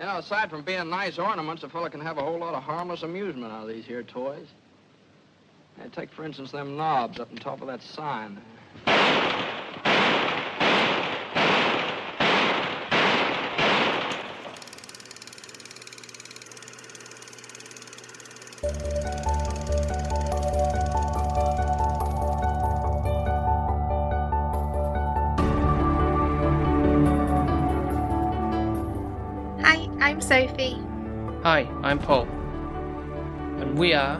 You know, aside from being nice ornaments, a fella can have a whole lot of harmless amusement out of these here toys. Hey, take, for instance, them knobs up on top of that sign. Hi, I'm Sophie. Hi, I'm Paul. And we are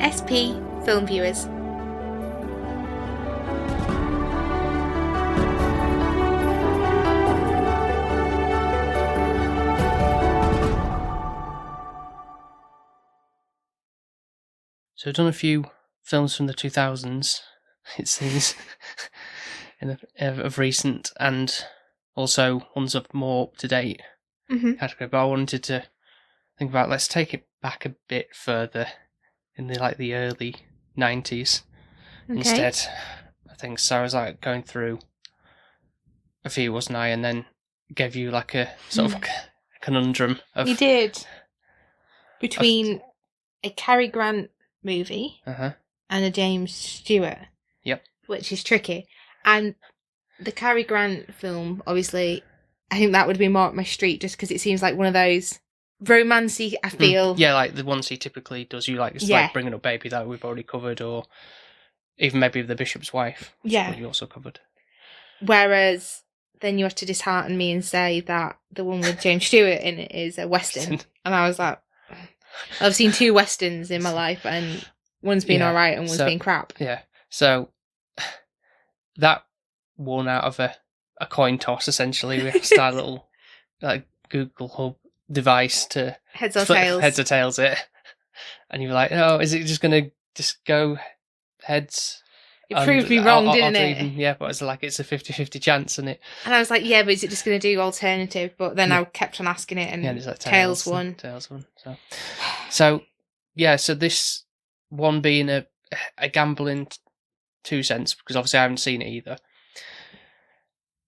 SP Film Viewers. So we've done a few films from the 2000s, it seems, of recent, and also ones of more up-to-date category. But I wanted to think about, let's take it back a bit further in the early 90s instead. I think so. I was going through a few, wasn't I? And then gave you a sort of a conundrum of... You did. Between a Cary Grant movie and a James Stewart. Yep. Which is tricky. And the Cary Grant film, obviously, I think that would be more up my street just because it seems like one of those romancy, I feel. Yeah, like the ones he typically does. Like Bringing Up Baby that we've already covered, or even maybe The Bishop's Wife, which we also covered. Whereas then you have to dishearten me and say that the one with James Stewart in it is a Western. And I was like, I've seen two Westerns in my life and one's been alright and one's been crap. Yeah. So that won out of a coin toss, essentially. We have to start a little Google Hub device to heads or tails it. And you're like, oh, is it just going to just go heads? It proved me wrong, didn't it? Yeah, but it's a 50-50 chance, isn't it? And I was like, yeah, but is it just going to do alternative? But then I kept on asking it, and it's like tails won. Tails won. So this one being a gamble in 2 cents, because obviously I haven't seen it either.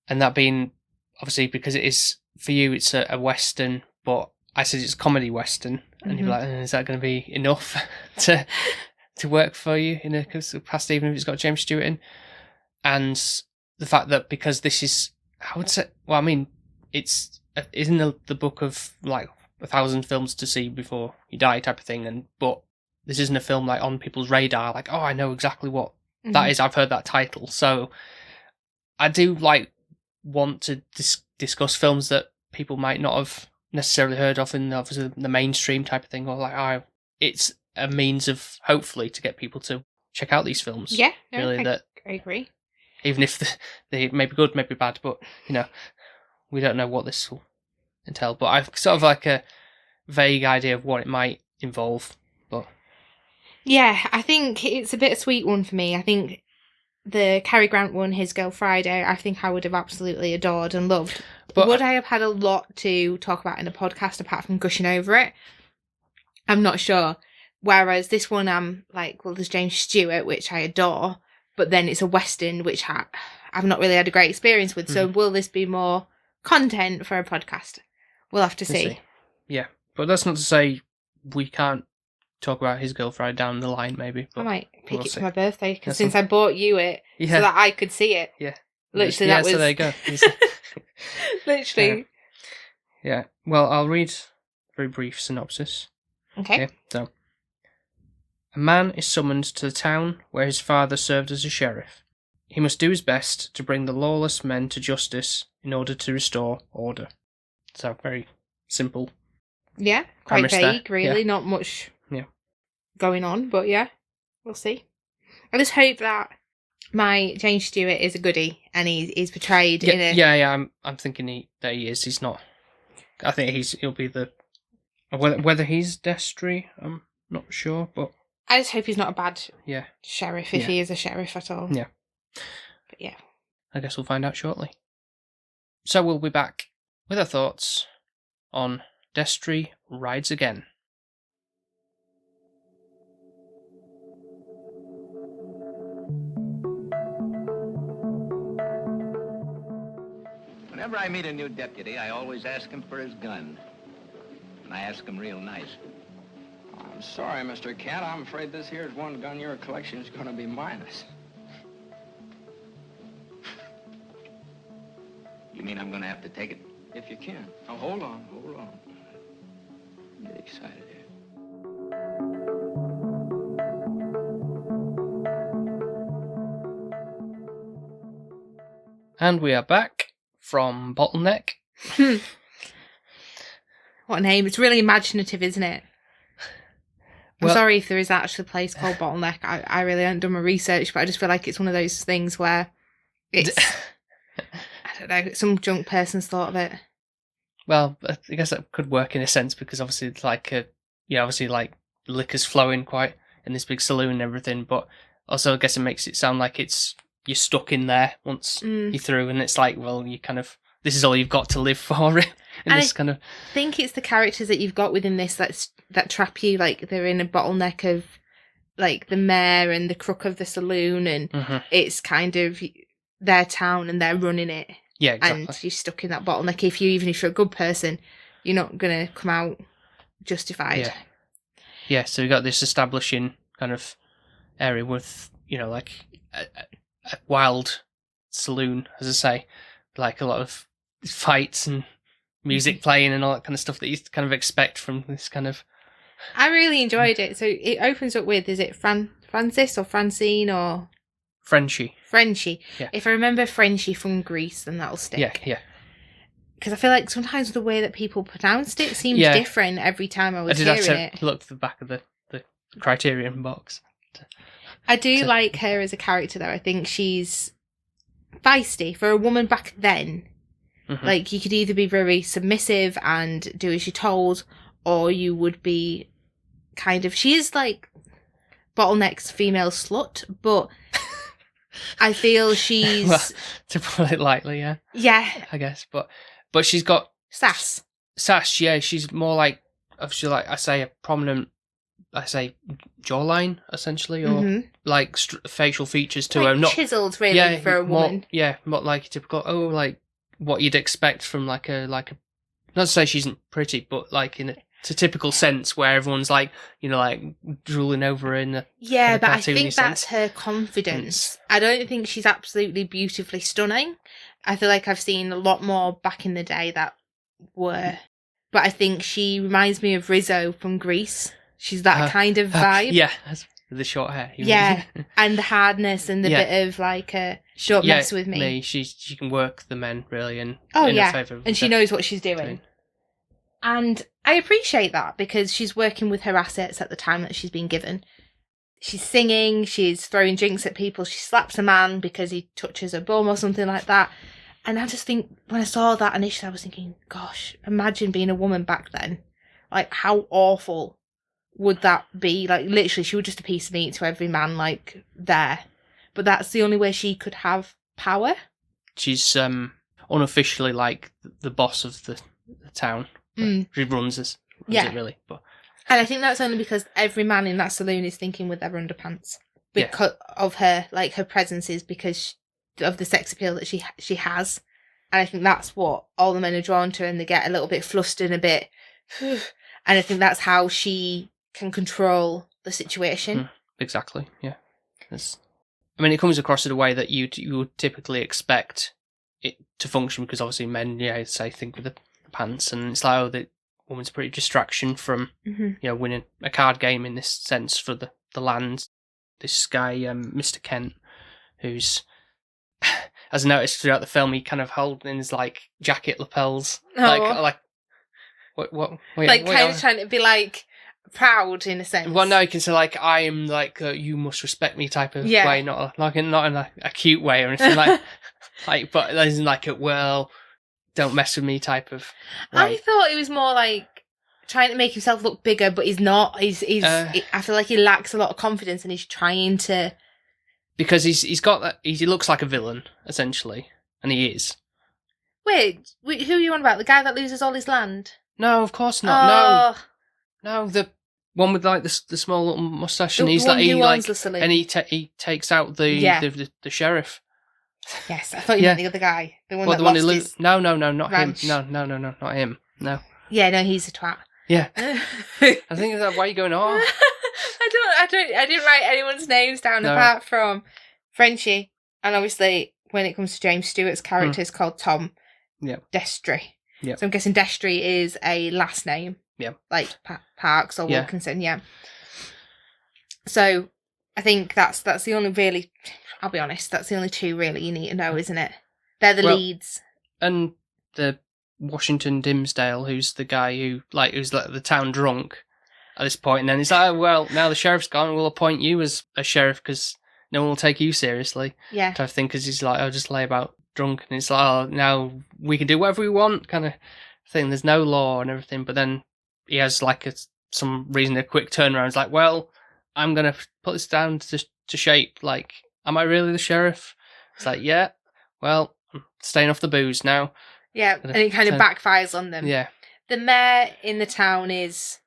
And that being, obviously, because it is, for you, it's a Western, but I said it's a comedy Western. And you're like, is that going to be enough to work for you in a past, even if it's got James Stewart in? And the fact that because this is, I would say, it's in the book of 1,000 films to see before you die type of thing, but this isn't a film on people's radar, oh, I know exactly what that is, I've heard that title. So I do want to discuss films that people might not have necessarily heard of in obviously the mainstream type of thing, or it's a means of hopefully to get people to check out these films. Yeah, I agree. Even if they may be good, may be bad, but we don't know what this will entail. But I've sort of a vague idea of what it might involve. But yeah, I think it's a bittersweet one for me. I think the Cary Grant one, His Girl Friday, I think I would have absolutely adored and loved. But would I have had a lot to talk about in a podcast apart from gushing over it? I'm not sure. Whereas this one, I'm there's James Stewart, which I adore, but then it's a Western, which I've not really had a great experience with. So will this be more content for a podcast? We'll have to see. Yeah, but that's not to say we can't talk about His Girl Friday down the line, maybe. But I might pick it for my birthday, because since I bought you it, so that I could see it. Yeah. Literally, that was... so there you go. Literally. Yeah. Well, I'll read a very brief synopsis. Okay. So, a man is summoned to the town where his father served as a sheriff. He must do his best to bring the lawless men to justice in order to restore order. So, very simple. Yeah, quite vague, really. Yeah. Not much going on, but yeah, we'll see. I just hope that my James Stewart is a goodie and he's portrayed in a... Yeah, I'm thinking that he is. He's not... I think he'll be the... Whether he's Destry, I'm not sure, but... I just hope he's not a bad sheriff, if he is a sheriff at all. Yeah. But yeah. I guess we'll find out shortly. So we'll be back with our thoughts on Destry Rides Again. Whenever I meet a new deputy, I always ask him for his gun. and I ask them real nice. I'm sorry, Mr. Kent. I'm afraid this here's one gun your collection is going to be minus. You mean I'm gonna have to take it? If you can. Oh, hold on. Get excited here. And we are back from Bottleneck. What a name. It's really imaginative, isn't it? I'm sorry if there is actually a place called Bottleneck. I really haven't done my research, but I just feel like it's one of those things where it's... I don't know, some drunk person's thought of it. Well, I guess that could work in a sense because obviously it's like, obviously like liquor's flowing quite in this big saloon and everything, but also I guess it makes it sound like you're stuck in there once you're through, and it's like, well, you kind of, this is all you've got to live for. I think it's the characters that you've got within this that trap you, like they're in a bottleneck of like the mayor and the crook of the saloon, and it's kind of their town and they're running it. Yeah, exactly. And you're stuck in that bottleneck. Even if you're a good person, you're not going to come out justified. Yeah, so you got this establishing kind of area with, like a wild saloon, as I say, like a lot of fights and music playing and all that kind of stuff that you kind of expect from this kind of... I really enjoyed it. So it opens up with, is it Francis or Francine or... Frenchie. Yeah. If I remember Frenchie from Greece, then that'll stick. Yeah. Because I feel like sometimes the way that people pronounced it seemed different every time I was hearing it. I did look at the back of the Criterion box. I do like her as a character, though. I think she's feisty. For a woman back then, like, you could either be very submissive and do as you're told, or you would be kind of... She is, like, Bottleneck's female slut, but... I feel she's... Well, to put it lightly, yeah. Yeah. I guess, but she's got... Sass, yeah. She's more like, obviously, like I say, a prominent, jawline, essentially, or like facial features to her. Not chiselled, really, for a woman. More like typical, like what you'd expect from like a... Not to say she isn't pretty, but like in a typical sense where everyone's like, like drooling over her in a but I think that's her confidence. I don't think she's absolutely beautifully stunning. I feel like I've seen a lot more back in the day that were, but I think she reminds me of Rizzo from Greece. She's that kind of vibe. Yeah, the short hair. And the hardness and the bit of like don't mess with me. She can work the men really in her favour. And she knows what she's doing. And I appreciate that because she's working with her assets at the time that she's been given. She's singing, she's throwing drinks at people, she slaps a man because he touches her bum or something like that. And I just think, when I saw that initially, I was thinking, gosh, imagine being a woman back then. Like, how awful would that be? Like, literally, she was just a piece of meat to every man, like, there. But that's the only way she could have power. She's unofficially, like, the boss of the town. She runs it really, but and I think that's only because every man in that saloon is thinking with their underpants because of her, like her presence is because of the sex appeal that she has, and I think that's what all the men are drawn to, and they get a little bit flustered, and a bit, and I think that's how she can control the situation. Exactly, yeah. I mean, it comes across in a way that you would typically expect it to function because obviously men, think with the pants, and it's like, the woman's a pretty distraction from winning a card game in this sense for the land. This guy, Mr. Kent, who's, as I noticed throughout the film, he kind of holding his like jacket lapels, like what like kind of trying to be like proud in a sense. Well, no, you can say like I am like you must respect me type of way, not in a cute way or anything like, but as in like don't mess with me type of... Right. I thought it was more like trying to make himself look bigger, but he's not. I feel like he lacks a lot of confidence and he's trying to... Because he's got that... He looks like a villain, essentially. And he is. Wait, who are you on about? The guy that loses all his land? No, of course not. No, the one with like the small little moustache. And he's like... He owns the saloon. And he takes out the sheriff. Yes, I thought you meant the other guy. The one that the one lost who his No, not ranch. him. No, not him. No. Yeah, no, he's a twat. Yeah. I think that's why you're going, oh. I didn't write anyone's names down apart from Frenchie. And obviously, when it comes to James Stewart's character, it's called Tom Destry. Yeah. So I'm guessing Destry is a last name. Yeah. Like Parks or Wilkinson, So I think that's the only really, I'll be honest, that's the only two really you need to know, isn't it? They're the leads. And the Washington Dimsdale, who's the guy who's the town drunk at this point, and then he's like, oh, well, now the sheriff's gone, we'll appoint you as a sheriff because no one will take you seriously. Yeah. Type of thing, because he's like, I'll just lay about drunk, and it's like, oh, now we can do whatever we want, kind of thing. There's no law and everything, but then he has like some reason a quick turnaround. It's like, well, I'm gonna put this down to shape. Like, am I really the sheriff? It's like, yeah. Well, I'm staying off the booze now. Yeah, and it kind of backfires on them. Yeah. The mayor in the town is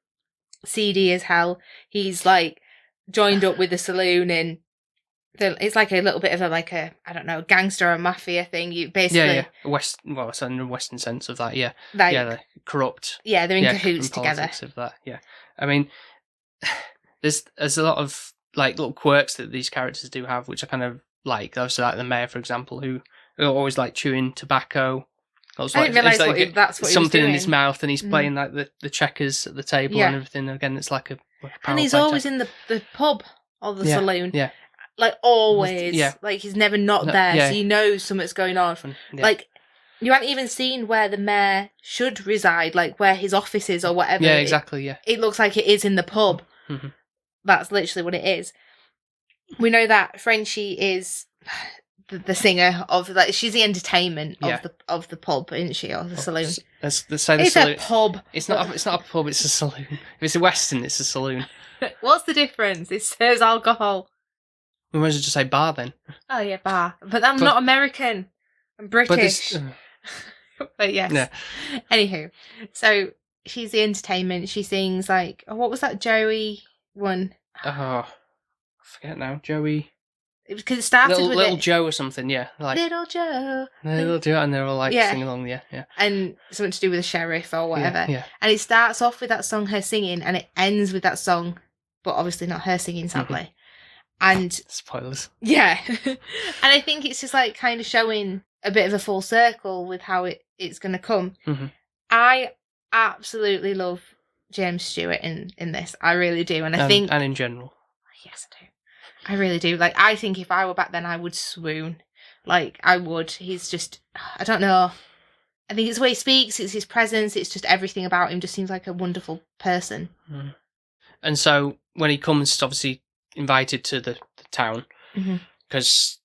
seedy as hell. He's like joined up with the saloon, and it's like a little bit of a I don't know, gangster or mafia thing. You basically it's in the Western sense of that. Yeah, like, they're corrupt. Yeah, they're in cahoots together. Of that. Yeah, I mean, there's a lot of like little quirks that these characters do have, which I kind of like. Obviously, like the mayor, for example, who always like chewing tobacco. I didn't realise that's what he was something doing. In his mouth, and he's playing like the checkers at the table and everything. Again, it's like a and he's always in the pub or the saloon. Yeah, like always. Yeah, like he's never not there, so you know something's going on. Yeah. Like you haven't even seen where the mayor should reside, like where his office is or whatever. Yeah, exactly. It looks like it is in the pub. Mm-hmm. That's literally what it is. We know that Frenchie is the singer of she's the entertainment of the pub, isn't she, or the saloon? Let's say it's saloon. A pub. It's not a pub. It's a saloon. If it's a Western, it's a saloon. What's the difference? It serves alcohol. We might as well just say bar then. Oh yeah, bar. But I'm not American. I'm British. But yes. Yeah. Anywho, so she's the entertainment. She sings like, what was that Joey one? Oh, I forget now. Joey. Because it started with Little Joe or something, yeah. Like Little Joe. Little Joe, and they're all like singing along, yeah. And something to do with the sheriff or whatever. Yeah. And it starts off with that song, her singing, and it ends with that song, but obviously not her singing, sadly. And spoilers. Yeah. And I think it's just like kind of showing a bit of a full circle with how it's going to come. Mm-hmm. I absolutely love James Stewart in this. I really do. And I think... And in general. Yes, I do. I really do. Like, I think if I were back then, I would swoon. Like, I would. He's just... I don't know. I think it's the way he speaks. It's his presence. It's just everything about him just seems like a wonderful person. Mm. And so, when he comes, obviously invited to the town, because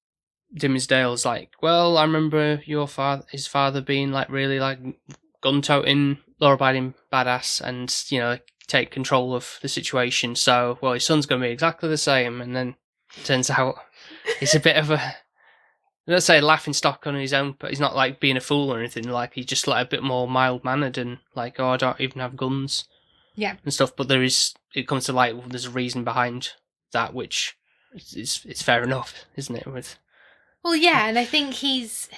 Dimsdale's like, well, I remember his father being like really like gun-toting, law-abiding badass, and take control of the situation. So, well, his son's going to be exactly the same. And then it turns out he's a bit of a, let's say, laughing stock on his own, but he's not like being a fool or anything. Like, he's just like a bit more mild-mannered and like, oh, I don't even have guns. Yeah. And stuff. But it comes to light, well, there's a reason behind that, which it's fair enough, isn't it? Well, yeah, and I think he's,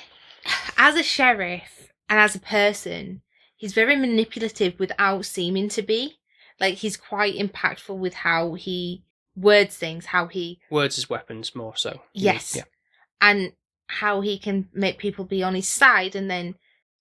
as a sheriff and as a person, he's very manipulative without seeming to be. Like, he's quite impactful with how he words things, Words as weapons, more so. Yes. Yeah. And how he can make people be on his side and then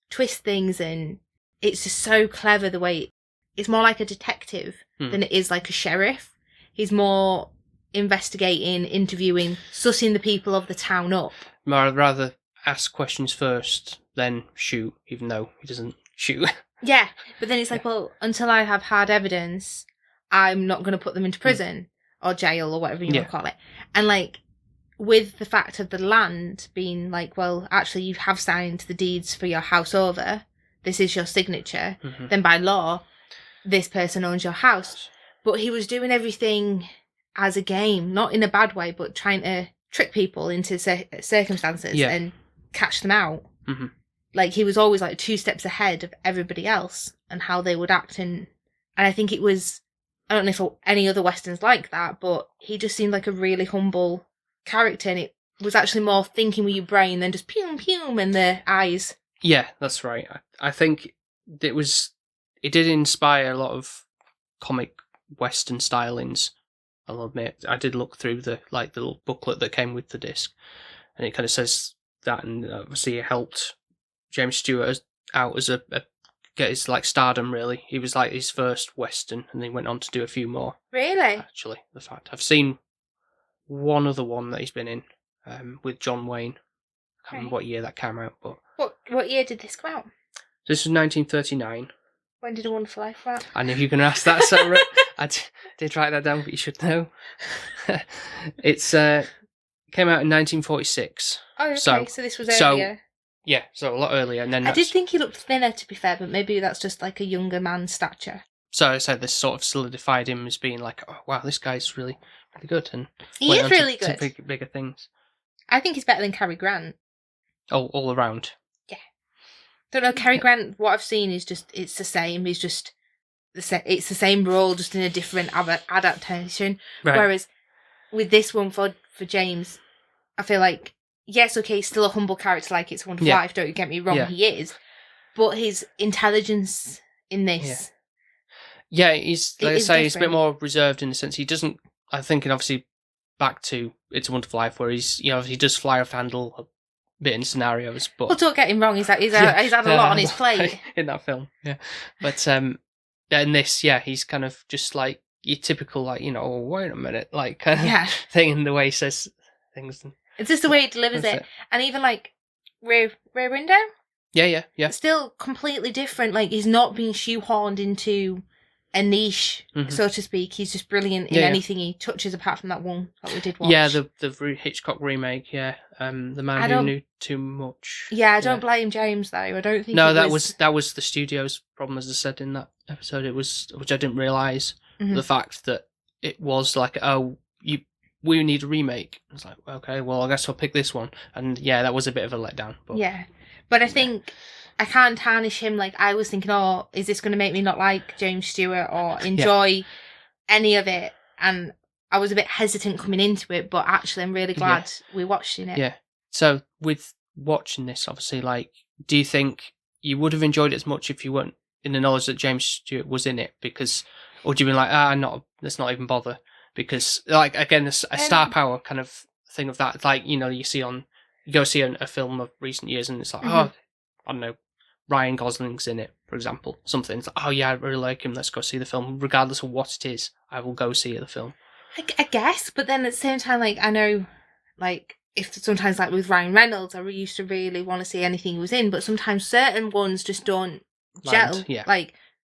twist things, and it's just so clever the way it's more like a detective than it is like a sheriff. He's more investigating, interviewing, sussing the people of the town up. I'd rather ask questions first than shoot, even though he doesn't shoot. Yeah, but then it's like, well, until I have hard evidence, I'm not going to put them into prison or jail or whatever you want to call it. And like, with the fact of the land being like, well, actually you have signed the deeds for your house over, this is your signature, then by law, this person owns your house. But he was doing everything as a game, not in a bad way, but trying to trick people into circumstances and catch them out. Mm-hmm. Like, he was always like 2 steps ahead of everybody else and how they would act. And I think it was, I don't know if any other Westerns like that, but he just seemed like a really humble character, and it was actually more thinking with your brain than just pew pew in the eyes. Yeah, that's right. I think it was it did inspire a lot of comic Western stylings. I'll admit, I did look through the little booklet that came with the disc, and it kind of says that, and obviously it helped James Stewart out as get his stardom. Really, he was like his first Western, and then he went on to do a few more. Really? Actually, the fact I've seen one other one that he's been in with John Wayne. I can't remember what year that came out, but what year did this come out? This was 1939. When did A Wonderful Life come out? I knew you were going to ask that, Sarah. I did write that down, but you should know. It's came out in 1946. Oh, okay. So this was so- earlier. Yeah, so a lot earlier. And then I did think he looked thinner, to be fair, but maybe that's just like a younger man's stature. So I said this sort of solidified him as being like, oh wow, this guy's really, really good, and He went is on really to good. bigger things. I think he's better than Cary Grant. Oh, all around. Don't know, Cary Grant, what I've seen is just, it's the same. He's just, it's the same role, just in a different adaptation. Right. Whereas with this one for James, I feel like, yes, okay, he's still a humble character like It's a Wonderful Life, don't you get me wrong, Yeah. he is. But his intelligence in this... Yeah, he's, like I is say, he's a bit different. more reserved in the sense he doesn't, I'm thinking obviously back to It's a Wonderful Life, where he's, he does fly off the handle a bit in scenarios, but... Well, don't get him wrong, he's had a lot on his plate. In that film, yeah. But in this, he's kind of just like your typical, oh, wait a minute, kind of thing in the way he says things. It's just the way he delivers That's it. And even Rear Window, Yeah. it's still completely different. He's not being shoehorned into a niche, so to speak. He's just brilliant in anything he touches, apart from that one that we did watch. Yeah, the Hitchcock remake. Yeah, the man who knew too much. Yeah, I don't blame James though. I don't think. No, that was the studio's problem, as I said in that episode. It was, which I didn't realise, the fact that it was we need a remake. I was like, okay, well, I guess I'll pick this one. And yeah, that was a bit of a letdown. But, but I think I can't tarnish him. I was thinking, oh, is this going to make me not like James Stewart or enjoy any of it? And I was a bit hesitant coming into it, but actually I'm really glad we watched it. Yeah. So with watching this, obviously, do you think you would have enjoyed it as much if you weren't in the knowledge that James Stewart was in it? Or do you mean let's not even bother? Because, again, a star power kind of thing of that, you see you go see a film of recent years and it's like, oh, I don't know, Ryan Gosling's in it, for example. Something. It's like, oh, yeah, I really like him, let's go see the film. Regardless of what it is, I will go see the film. I guess, but then at the same time, I know, if sometimes, with Ryan Reynolds, I used to really want to see anything he was in, but sometimes certain ones just don't gel. Yeah.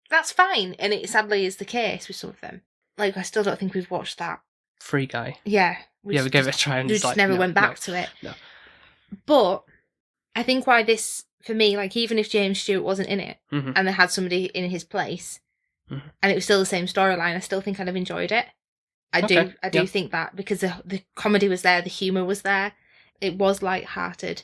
That's fine, and it sadly is the case with some of them. I still don't think we've watched that. Free Guy. Yeah. We gave it a try and we just never went back to it. No. But I think why this, for me, even if James Stewart wasn't in it and they had somebody in his place and it was still the same storyline, I still think I'd have enjoyed it. I do think that, because the comedy was there, the humour was there, it was light-hearted,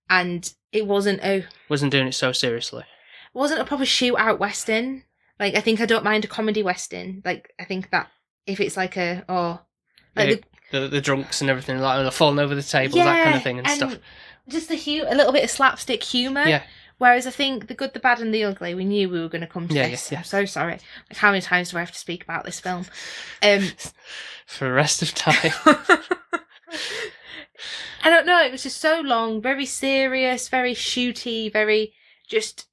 and it wasn't doing it so seriously. It wasn't a proper shootout western. I think I don't mind a comedy western. I think that if it's the drunks and everything, they're falling over the table, that kind of thing and stuff. Just a little bit of slapstick humour. Yeah. Whereas I think The Good, the Bad and the Ugly, we knew we were going to come to this. Yeah. I'm so sorry. How many times do I have to speak about this film? For the rest of time. I don't know, it was just so long, very serious, very shooty, very just...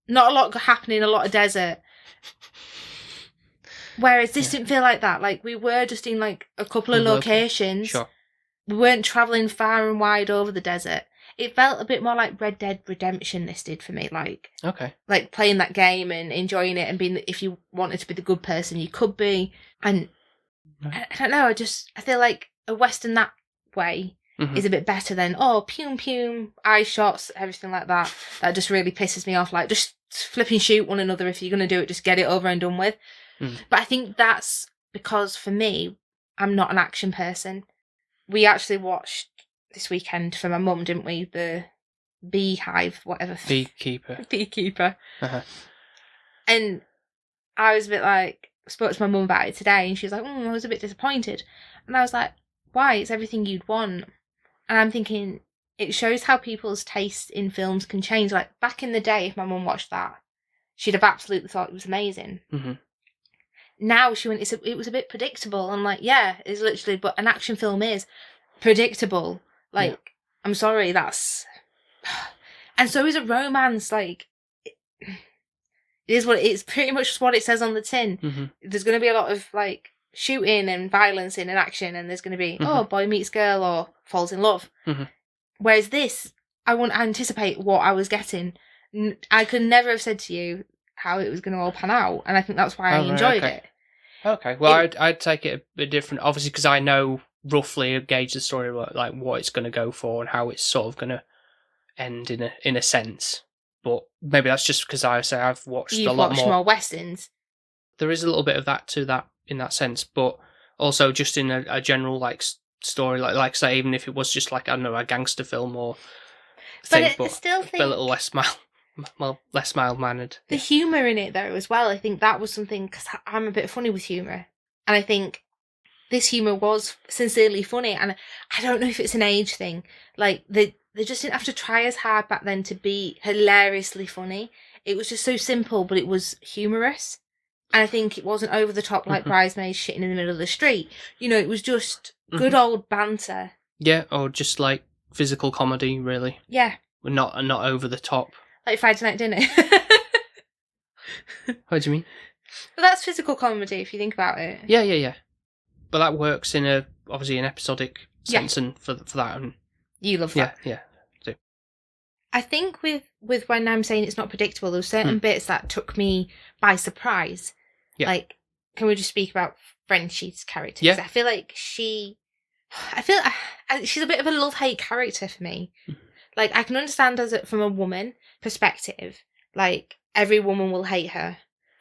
not a lot happening, a lot of desert. Whereas this didn't feel like that. We were just in a couple of locations. Sure. We weren't travelling far and wide over the desert. It felt a bit more like Red Dead Redemption, this did for me. Okay. Playing that game and enjoying it and being, if you wanted to be the good person, you could be. And I don't know, I feel like a Western that way is a bit better than, pew pew, eye shots, everything like that. That just really pisses me off. Just flip and shoot one another. If you're going to do it, just get it over and done with. But I think that's because, for me, I'm not an action person. We actually watched this weekend for my mum, didn't we? The Beehive, whatever. Beekeeper. Uh-huh. And I was a bit spoke to my mum about it today, and she was like, I was a bit disappointed. And I was like, why? It's everything you'd want. And I'm thinking, it shows how people's taste in films can change. Back in the day, if my mum watched that, she'd have absolutely thought it was amazing. Mm-hmm. Now she went, it was a bit predictable. I'm like, yeah, it's literally, but an action film is predictable. Like, Yeah. I'm sorry, that's... And so is a romance, like... It is what it's pretty much what it says on the tin. Mm-hmm. There's going to be a lot of, like, shooting and violence in and action, and there's going to be, Mm-hmm. boy meets girl or falls in love. Mm-hmm. Whereas this, I wouldn't anticipate what I was getting. I could never have said to you how it was going to all pan out, and I think that's why I enjoyed it. Okay, well, I'd take it a bit different, obviously, because I know roughly gauge the story, like what it's going to go for and how it's sort of going to end in a sense. But maybe that's just because I've watched You've a lot watched more westerns. There is a little bit of that to that in that sense, but also just in a general like story, like say, even if it was just like, I don't know, a gangster film or thing, But I still think a little less less mild mannered. The humour in it, though, as well, I think that was something, because I'm a bit funny with humour. And I think this humour was sincerely funny. And I don't know if it's an age thing. Like, they just didn't have to try as hard back then to be hilariously funny. It was just so simple, but it was humorous. And I think it wasn't over the top like Bridesmaids shitting in the middle of the street. You know, it was just good old banter. Yeah, or just like physical comedy, really. Yeah. Not over the top. Like Friday Night Dinner. What do you mean? But that's physical comedy if you think about it. Yeah. But that works in obviously an episodic sense, and for that. And you love that. Yeah. Do. I think with when I'm saying it's not predictable, there were certain bits that took me by surprise. Yeah. Like, can we just speak about Frenchie's character? Yeah. I feel like she's a bit of a love-hate character for me. Like, I can understand from a woman perspective, like, every woman will hate her.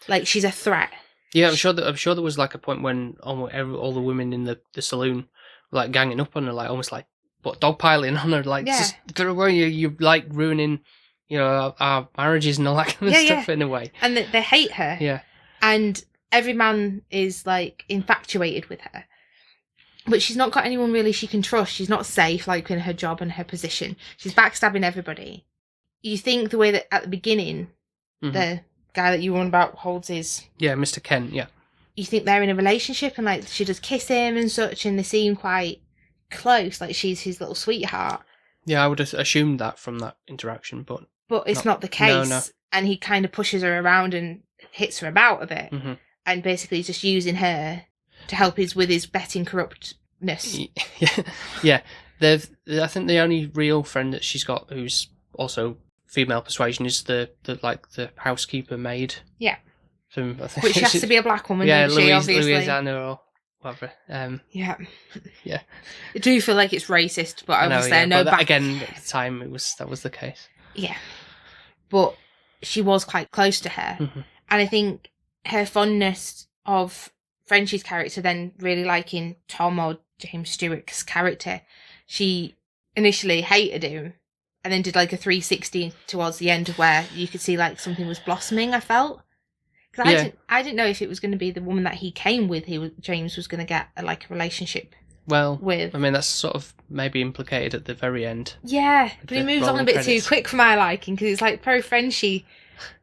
Like, she's a threat. Yeah, I'm sure there was like a point when all the women in the saloon were like ganging up on her, like almost like dogpiling on her, like just get away, you like ruining, our marriages and all that kind of stuff in a way. And they hate her. Yeah. And every man is like infatuated with her. But she's not got anyone really she can trust. She's not safe, like, in her job and her position. She's backstabbing everybody. You think the way that at the beginning, the guy that you were on about holds his... Yeah, Mr. Kent, yeah. You think they're in a relationship and, like, she does kiss him and such, and they seem quite close, like she's his little sweetheart. Yeah, I would have assumed that from that interaction, but... But it's not the case. No. And he kind of pushes her around and hits her about a bit. And basically just using her to help with his betting corruptness. Yeah. I think the only real friend that she's got who's also female persuasion is the housekeeper maid. Yeah. Which has to be a black woman, yeah, doesn't she, obviously? Louisiana or whatever. Yeah. Yeah. I do feel like it's racist, but obviously I know back... Again, at the time, that was the case. Yeah. But she was quite close to her. And I think her fondness of Frenchie's character, then really liking Tom or James Stewart's character, she initially hated him and then did like a 360 towards the end where you could see like something was blossoming, I felt. Because I didn't know if it was going to be the woman that he came with, James was going to get a relationship with. I mean, that's sort of maybe implicated at the very end. Yeah, but he moves on a bit too quick for my liking, because it's like poor Frenchie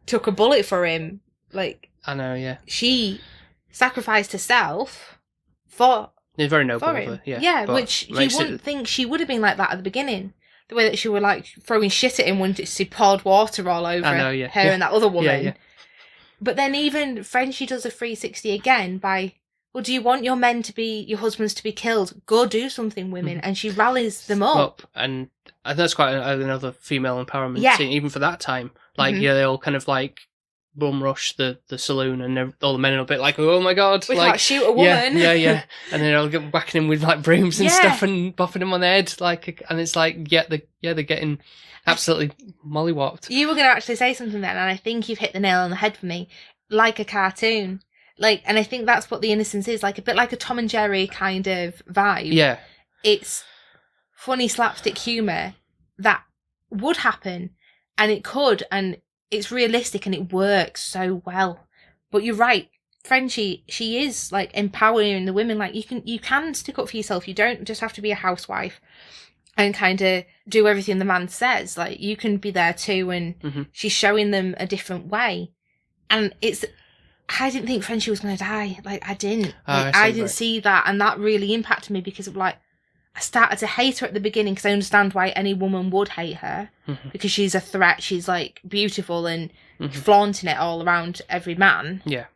took a bullet for him. Like, I know, yeah. She sacrificed herself for... It's very noble for of him. her, yeah. Yeah, which you wouldn't think she would have been like that at the beginning. The way that she were like throwing shit at him when she poured water all over her and that other woman. Yeah. But then even Frenchie does a 360 again by, well, do you want your husbands to be killed? Go do something, women. And she rallies them up. And I think that's quite another female empowerment scene, even for that time. Like, they all kind of like bum rush the saloon, and all the men are a bit like, oh my god, we like, can't shoot a woman. Yeah. And then they'll get whacking him with like brooms and stuff and bopping him on the head, like, and it's like, they're getting absolutely mollywopped. You were going to actually say something then, and I think you've hit the nail on the head for me. Like a cartoon. Like, and I think that's what The Innocents is, like a bit like a Tom and Jerry kind of vibe. Yeah. It's funny slapstick humour that would happen, and it could, and it's realistic and it works so well. But you're right, Frenchie, she is like empowering the women. Like, you can stick up for yourself. You don't just have to be a housewife and kind of do everything the man says. Like, you can be there too, and she's showing them a different way. And I didn't think Frenchie was going to die. Like, I didn't. Like, I I didn't see that, and that really impacted me because of, like, I started to hate her at the beginning because I understand why any woman would hate her because she's a threat. She's, like, beautiful and flaunting it all around every man. Yeah.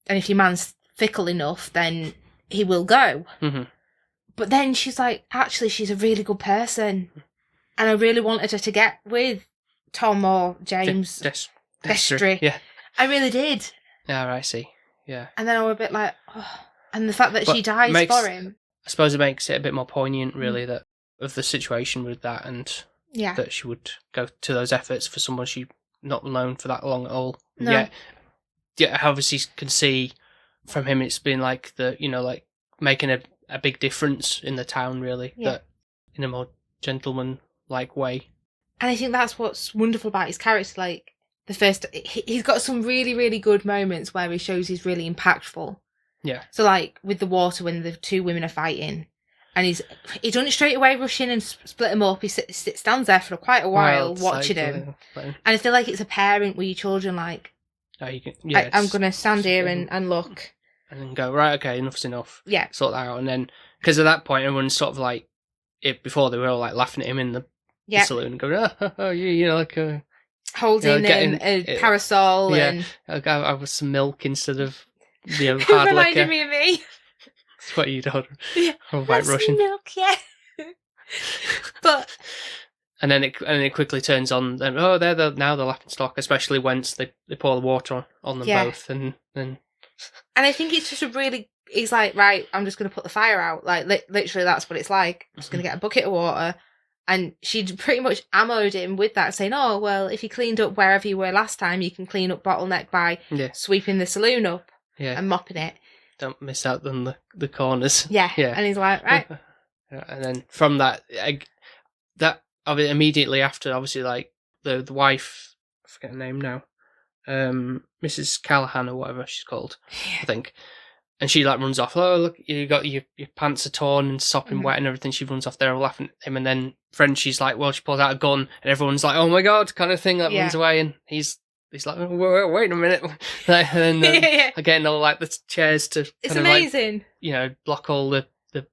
And if your man's fickle enough, then he will go. But then she's like, actually, she's a really good person. And I really wanted her to get with Tom or James. Destry. Yeah. I really did. Yeah, I see. Yeah. And then I was a bit like, oh. And the fact that she dies for him. I suppose it makes it a bit more poignant, really, that of the situation with that, and that she would go to those efforts for someone she not known for that long at all. No. Yeah, I obviously can see from him it's been like like making a big difference in the town, really, that in a more gentleman-like way. And I think that's what's wonderful about his character. Like, he's got some really, really good moments where he shows he's really impactful. Yeah. So, like, with the water when the two women are fighting, and he's done it straight away, rushing and split them up. He stands there for quite a while watching him. And I feel like it's a parent with your children, like, I'm going to stand here and look. And then go, right, okay, enough's enough. Yeah. Sort that out. And then, because at that point, everyone's sort of like, before they were all like laughing at him in the saloon and going, like holding a parasol and... I was some milk instead of hard reminded liquor. Me of me. That's what you'd order. Yeah. White Russian. Milk, yeah. But... And then it quickly turns on. They're the laughing stock, especially once they pour the water on them both, and I think it's just he's like, right, I'm just going to put the fire out. Like literally, that's what it's like. I'm just going to get a bucket of water, and she'd pretty much ammoed him with that, saying, "Oh well, if you cleaned up wherever you were last time, you can clean up Bottleneck by sweeping the saloon up and mopping it. Don't miss out on the corners." Yeah. And he's like, right. And then from that. Immediately after, obviously, like the wife, I forget her name now, Mrs. Callahan or whatever she's called, I think, and she like runs off. Oh, look, you got your pants are torn and sopping wet and everything. She runs off there, laughing at him, and then Frenchie's like, well, she pulls out a gun, and everyone's like, oh my god, kind of thing, like runs away, and he's like, wait a minute, and then again, all like the chairs to it's amazing, block all the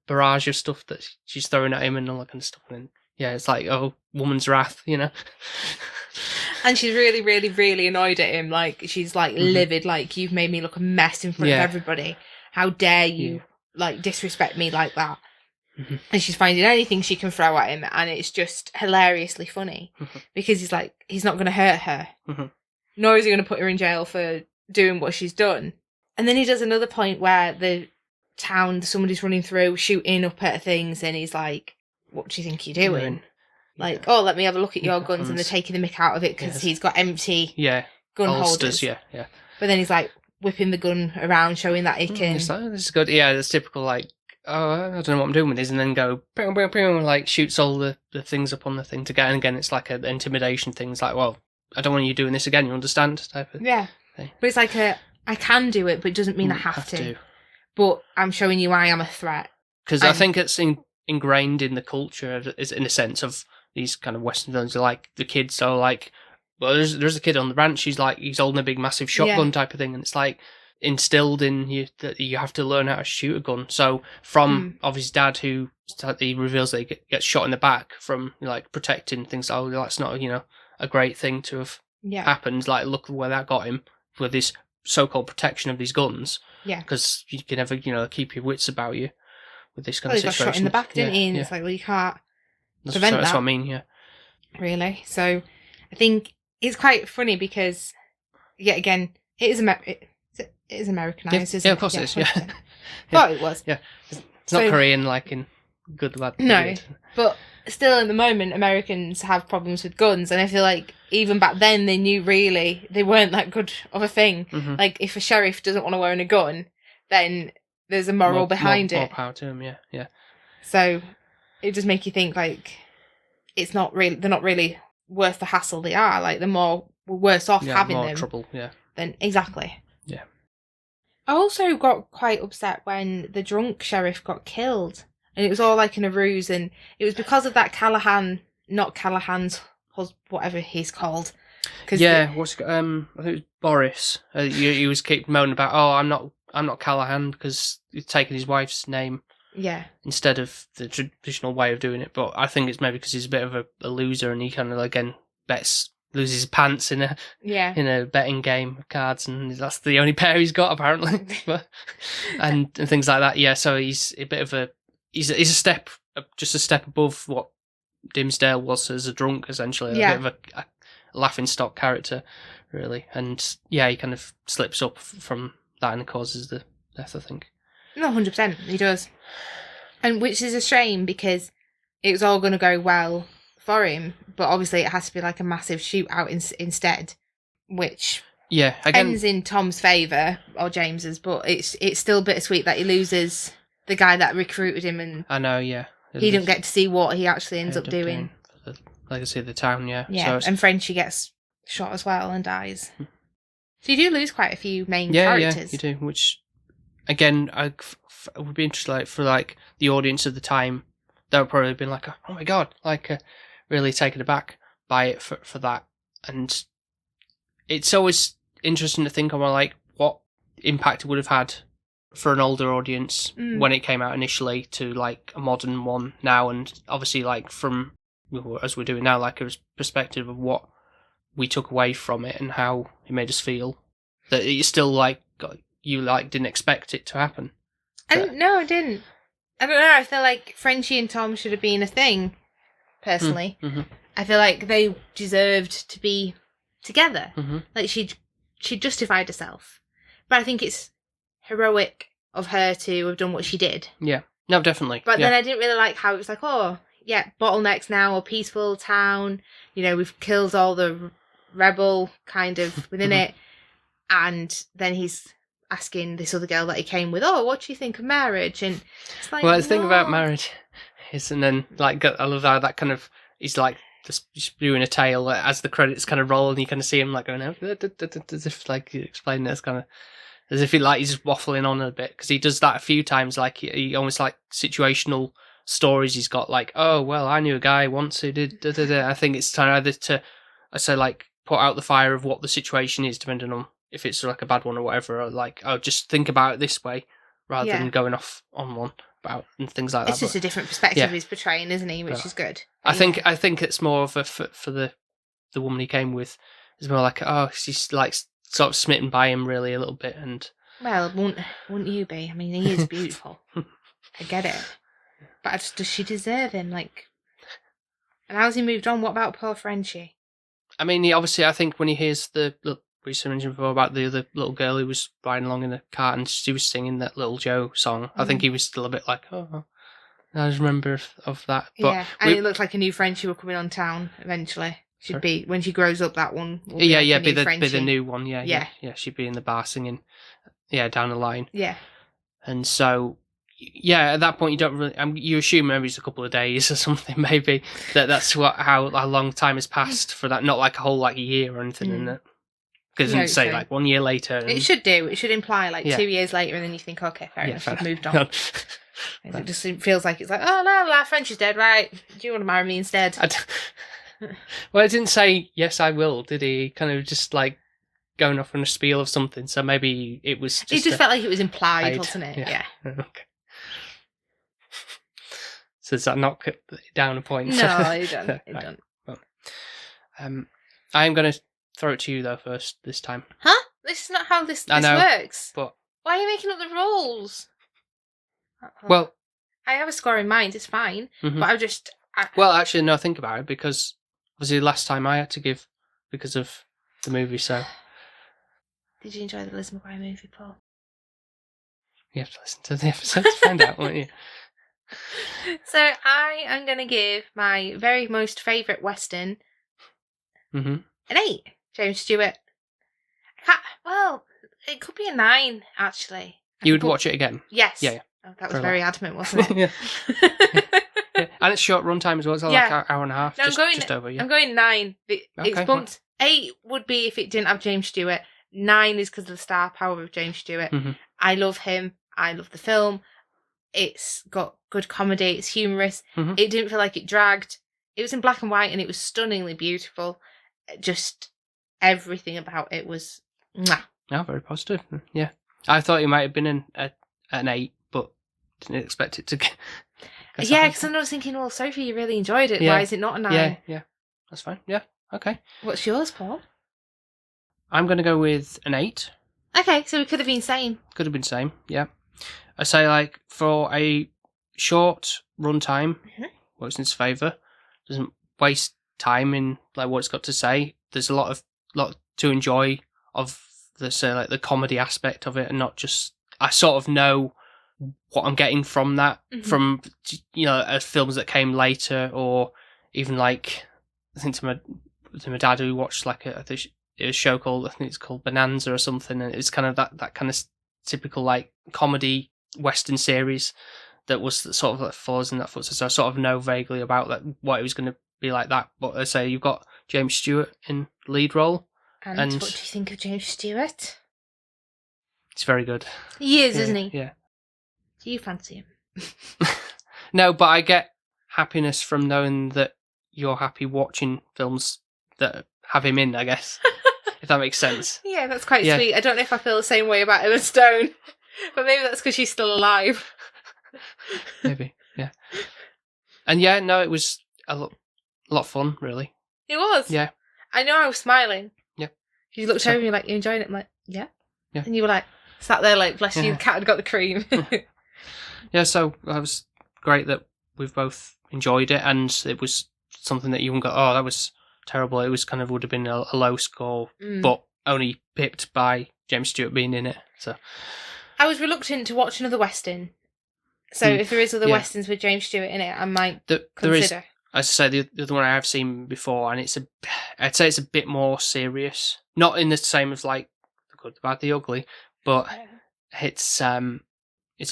barrage of stuff that she's throwing at him and all that kind of stuff, and then. Yeah, it's like, woman's wrath, And she's really, really, really annoyed at him. Like, she's, like, livid. Like, you've made me look a mess in front of everybody. How dare you, like, disrespect me like that? And she's finding anything she can throw at him. And it's just hilariously funny. Because he's like, he's not going to hurt her. Nor is he going to put her in jail for doing what she's done. And then he does another point where the town, somebody's running through, shooting up at things. And he's like, what do you think you're doing? Like, let me have a look at your guns, and they're taking the mick out of it because he's got empty gun holsters, holders. Yeah. But then he's like whipping the gun around, showing that he can. It's like, this is good. Yeah, it's typical. Like, I don't know what I'm doing with this, and then go, boom, boom, boom, like shoots all the things up on the thing to get. And again, it's like an intimidation thing. It's like, well, I don't want you doing this again. You understand? Type of thing. But it's like I can do it, but it doesn't mean I have to. But I'm showing you I am a threat. Because I think it's ingrained in the culture, is in a sense of these kind of Western films. Like the kids are like, well, there's a kid on the ranch. He's holding a big, massive shotgun type of thing, and it's like instilled in you that you have to learn how to shoot a gun. So from obviously dad, who he reveals that he gets shot in the back from like protecting things. Oh, that's not a great thing to have happened. Like, look where that got him with this so-called protection of these guns. Yeah, because you can never keep your wits about you. With this kind of situation. He got shot in the back, didn't he? And it's like, well, you can't prevent that. That's what I mean, yeah. Really? So, I think it's quite funny because, yet again, it is Americanized, isn't it? Yeah, of course it is, yeah. Thought it was. Yeah. It's not Korean, like in good bad. No, but still in the moment, Americans have problems with guns, and I feel like even back then they knew really they weren't that good of a thing. Like, if a sheriff doesn't want to own a gun, then... there's a moral behind it. More power to him, yeah. So it does make you think, like, they're not really worth the hassle they are. Like, we're worse off having more them. Trouble, Then exactly. Yeah. I also got quite upset when the drunk sheriff got killed, and it was all like in a ruse, and it was because of that Callahan, not Callahan's husband, whatever he's called. Yeah, I think it was Boris. He was keep moaning about, oh, I'm not Callahan because he's taken his wife's name. Yeah. Instead of the traditional way of doing it, but I think it's maybe because he's a bit of a loser and he kind of again loses his pants in a betting game of cards, and that's the only pair he's got apparently, and things like that. Yeah, so he's a bit of he's a step above what Dimsdale was as a drunk, essentially. Yeah. A bit of a laughing stock character, really, and yeah, he kind of slips up from that and causes the death, I think. No, 100%, he does. And which is a shame because it was all going to go well for him, but obviously it has to be like a massive shootout instead, which ends in Tom's favour, or James's, but it's still bittersweet that he loses the guy that recruited him, and I know, yeah. He didn't get to see what he actually ends up doing. For the legacy of the town, yeah. Yeah, and Frenchie gets shot as well and dies. So you do lose quite a few main characters. Yeah, you do, which... Again, I would be interested for the audience of the time. They would probably have been like, "Oh my god!" Really taken aback by it for that. And it's always interesting to think about what impact it would have had for an older audience when it came out initially to a modern one now, and obviously from as we're doing now, a perspective of what we took away from it and how it made us feel. That it's still you didn't expect it to happen. No, I didn't. I don't know. I feel like Frenchie and Tom should have been a thing. Personally, I feel like they deserved to be together. Like she justified herself, but I think it's heroic of her to have done what she did. Yeah, no, definitely. But then I didn't really like how it was bottlenecks now, a peaceful town. We've killed all the rebel kind of within it, and then he's asking this other girl that he came with, oh, what do you think of marriage? And it's like, the thing about marriage is, and then I love how that kind of he's just spewing a tale as the credits kind of roll, and you kind of see him going out as if explaining it, kind of as if he's just waffling on a bit, because he does that a few times. He almost situational stories. He's got oh well, I knew a guy once who did. I think it's time either to put out the fire of what the situation is, depending on if it's a bad one or whatever, or just think about it this way rather than going off on one about and things like that. It's just a different perspective he's portraying, isn't he? Which is good. I think it's more of a for the woman he came with. It's more she's sort of smitten by him really a little bit, and well, wouldn't you be? I mean, he is beautiful. I get it, but does she deserve him? And how's he moved on? What about poor Frenchie? I mean, obviously, I think when he hears we mentioned before about the other little girl who was riding along in the cart and she was singing that Little Joe song, I think he was still a bit oh, I just remember of that. But and it looked like a new Frenchie were coming on town eventually. She'd be, when she grows up, that one will be the new one, yeah. She'd be in the bar singing, down the line. Yeah. And so, at that point you don't really, you assume maybe it's a couple of days or something, maybe, that's how long time has passed for that, not a whole year or anything in it. Because it didn't say 1 year later. It should do. It should imply 2 years later, and then you think, okay, fair enough, she's moved on. It just feels like it's oh no, our Frenchie's dead, right? Do you want to marry me instead? Well, it didn't say yes, I will, did he? Kind of just going off on a spiel of something. So maybe it was. It just felt like it was implied, wasn't it? Yeah. Okay. So does that knock it down a point? No, it don't. It don't. Well, I am going to throw it to you though first this time. Huh? This is not how this works. But why are you making up the rules? Well, I have a score in mind. It's fine, but well, actually, no. Think about it, because obviously last time I had to give because of the movie. So, did you enjoy the Liz McGuire movie, Paul? You have to listen to the episode to find out, won't you? So I am going to give my very most favourite Western an 8. James Stewart. Well, it could be a 9, actually. You would watch it again? Yes. Yeah. Oh, that was very adamant, wasn't it? Yeah. And it's short run time as well. It's an hour and a half. No, just over. Yeah. I'm going 9. It's bumped. 8 would be if it didn't have James Stewart. 9 is because of the star power of James Stewart. I love him. I love the film. It's got good comedy. It's humorous. It didn't feel like it dragged. It was in black and white and it was stunningly beautiful. Just everything about it was mwah. Oh, very positive. Yeah. I thought it might have been an 8, but didn't expect it to get... Yeah, because I was thinking, well, Sophie, you really enjoyed it. Yeah. Why is it not a 9? Yeah. That's fine. Yeah. Okay. What's yours, Paul? I'm going to go with an 8. Okay, so we could have been same. Could have been same, yeah. I say, like, for a short run time, works in its favour. Doesn't waste time in like what it's got to say. There's a lot to enjoy of the like the comedy aspect of it, and not just I sort of know what I'm getting from that from films that came later, or even like I think to my dad who watched like a show called, I think it's called Bonanza or something, and it's kind of that kind of typical like comedy western series that was sort of like falls in that footsteps. So I sort of know vaguely about that what it was going to be like that. But I say you've got James Stewart in lead role. And what do you think of James Stewart? It's very good. He is, isn't he? Yeah. Do you fancy him? No, but I get happiness from knowing that you're happy watching films that have him in, I guess. If that makes sense. Yeah, that's quite sweet. I don't know if I feel the same way about Emma Stone, but maybe that's because she's still alive. Maybe, yeah. And yeah, no, it was a lot of fun, really. It was? Yeah. I know I was smiling. Yeah. You looked over and you're like, you enjoying it? I'm like, yeah. Yeah. And you were like, sat there like, bless you, the cat had got the cream. Yeah, so that was great that we've both enjoyed it, and it was something that you wouldn't go, oh, that was terrible. It was kind of would have been a low score, but only pipped by James Stewart being in it. So I was reluctant to watch another Western. So if there is other Westerns with James Stewart in it, I might consider. There is, as I say, the other one I have seen before, and I'd say it's a bit more serious. Not in the same as like The Good, the Bad, the Ugly, but it's a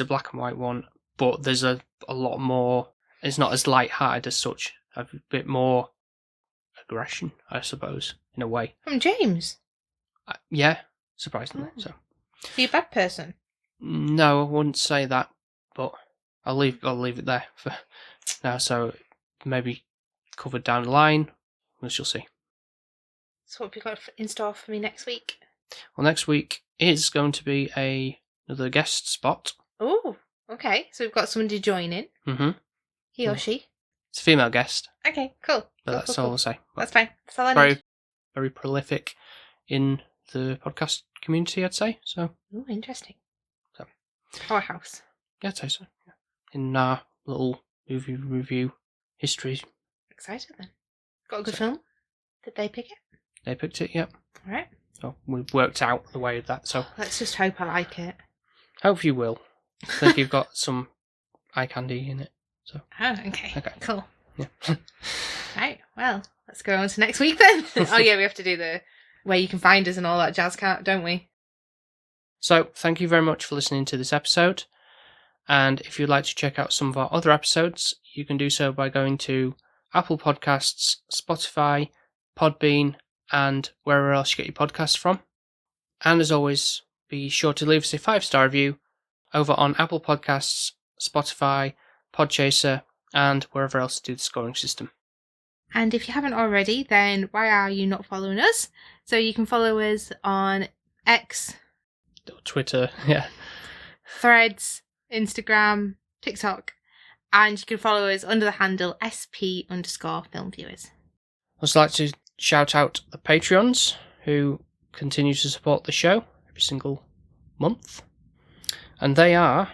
black and white one, but there's a lot more. It's not as light-hearted as such. A bit more aggression, I suppose, in a way. From James? Yeah, surprisingly. So. Are you a bad person? No, I wouldn't say that, but I'll leave it there for now. So maybe covered down the line. We shall see. So what have you got in store for me next week? Well, next week is going to be another guest spot. Oh, okay. So we've got somebody joining. Mm-hmm. He or she? It's a female guest. Okay, cool. But that's all I'll say. That's fine. That's all I very, need. very prolific in the podcast community, I'd say. So. Oh, interesting. So. Powerhouse. Yeah, I'd say so. Yeah. In our little movie review history. Excited then. Got a good film? Did they pick it? They picked it, yep. All right. So we've worked out the way of that. So let's just hope I like it. Hope you will. I think you've got some eye candy in it. So. Oh, okay. Cool. Yeah. Right. Well, let's go on to next week then. Oh yeah, we have to do the where you can find us and all that jazz, don't we? So thank you very much for listening to this episode. And if you'd like to check out some of our other episodes, you can do so by going to Apple Podcasts, Spotify, Podbean, and wherever else you get your podcasts from. And as always, be sure to leave us a 5-star review over on Apple Podcasts, Spotify, Podchaser, and wherever else to do the scoring system. And if you haven't already, then why are you not following us? So you can follow us on X, Twitter, yeah, Threads, Instagram, TikTok, and you can follow us under the handle SP_filmviewers. I'd also like to shout out the Patreons who continue to support the show every single month. And they are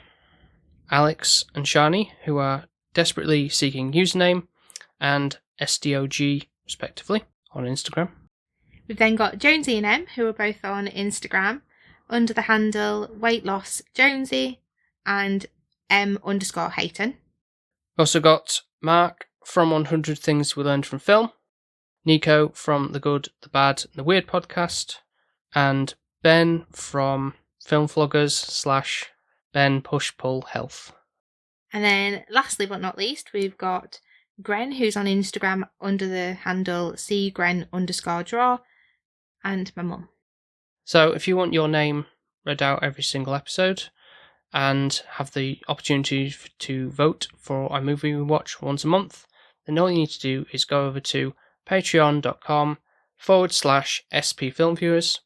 Alex and Shani, who are desperately seeking username, and SDOG, respectively, on Instagram. We've then got Jonesy and M, who are both on Instagram, under the handle Weight Loss Jonesy and M_Hayton. We've also got Mark from 100 Things We Learned from Film, Nico from The Good, The Bad, and The Weird podcast, and Ben from Film Vloggers / Ben Push Pull Health. And then lastly but not least, we've got Gren, who's on Instagram under the handle cgren_draw, and my mum. So if you want your name read out every single episode and have the opportunity to vote for a movie we watch once a month, then all you need to do is go over to patreon.com/ /SP Film Viewers.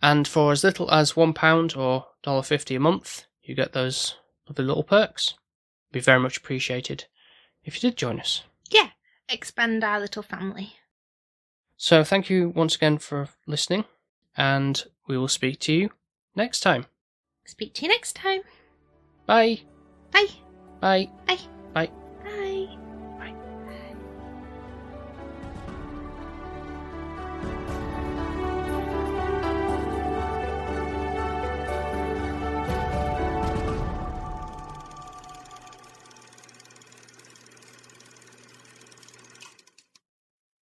And for as little as £1 or $1.50 a month, you get those lovely little perks. It'd be very much appreciated if you did join us. Yeah, expand our little family. So thank you once again for listening, and we will speak to you next time. Speak to you next time. Bye. Bye. Bye. Bye. Bye.